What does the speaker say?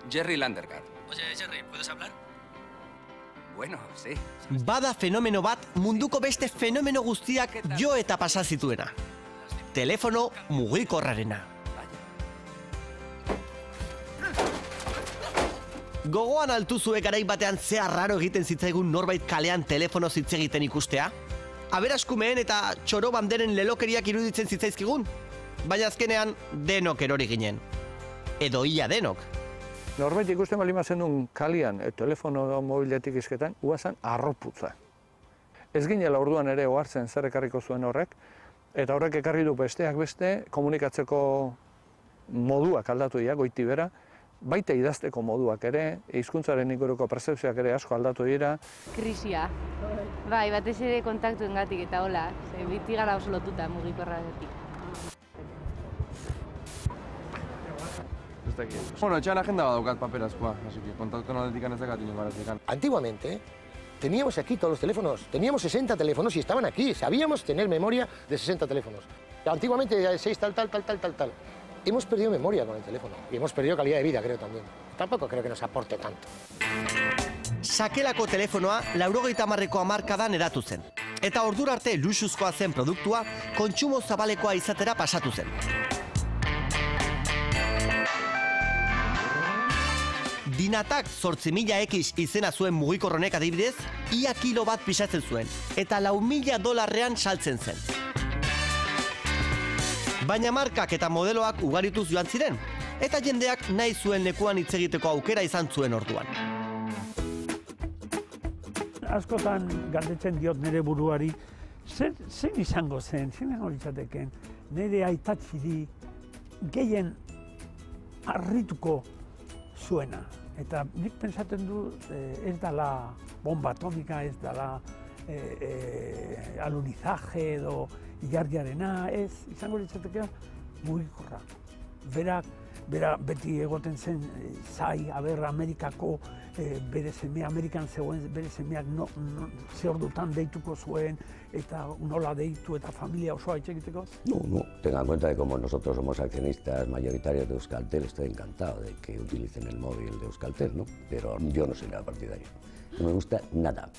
Jerry Landergaard. Oye, Jerry, ¿puedes hablar? Bueno, sí. Bada fenomeno bat munduko beste fenomeno guztiak jo eta pasa zituena. Telefono mugikorrarena. Gogoan altuzue garai batean ze arraro egiten zitzaigun norbait kalean telefono hitz egiten ikustea? Aberaskumeen eta txoro banderen lelokeriak iruditzen zitzaizkigun? Baina azkenean denok erori ginen. Edo ia denok. Norbait ikusten bali mazenun kalian telefono mobiletik izketan, uazan arroputza. Ez ginela orduan ere ohartzen zer ekarriko zuen horrek, eta horrek ekarri du besteak beste komunikatzeko moduak aldatu dira, goiti bera, baita idazteko moduak ere, hizkuntzaren inguruko pertzepzioak ere asko aldatu dira. Krisia. Bai, batez ere kontaktuengatik eta hola, biti gara oso lotuta mugikorrarekin. Bueno, etxean agenda badaukat paperazkoa, así que kontaktu aldetik ez dakat inoen garatik. Antiguamente teníamos aquí todos los teléfonos, teníamos 60 teléfonos y estaban aquí, sabíamos tener memoria de 60 teléfonos. Antiguamente 6 tal. Hemos perdido memoria con el teléfono y hemos perdido calidad de vida, creo también. Tampoco creo que nos aporte tanto. Sakelako telefonoa 80ko hamarkadan eratu zen. Eta ordura arte luxuzkoa zen produktua kontsumo zabalekoa izatera pasatu zen. Dinatak 8.000X izena zuen mugikorronek adibidez, ia kilo bat pisatzen zuen, eta $4.000 saltzen zen. Baina markak eta modeloak ugarituz joan ziren, eta jendeak nahi zuen lekuan hitz egiteko aukera izan zuen orduan. Askotan galdetzen diot nire buruari, zen izango zen, zen izateken, nire aitatxiri gehien harrituko zuena. Eta nik pensaten du ez dala bomba atomika, ez dala alunizaje edo ilargiarena, ez, izango litzateke mugikorra. Bera beti egoten zen zai, Amerikako bere semea, Amerikan zegoen bere semeak ze ordutan deituko zuen, eta nola deitu eta familia osoa hitz egiteko. No, tengan en cuenta que como nosotros somos accionistas mayoritarios de Euskaltel, estoy encantado de que utilicen el móvil de Euskaltel, ¿no? Pero yo no soy nada partidario. No me gusta nada.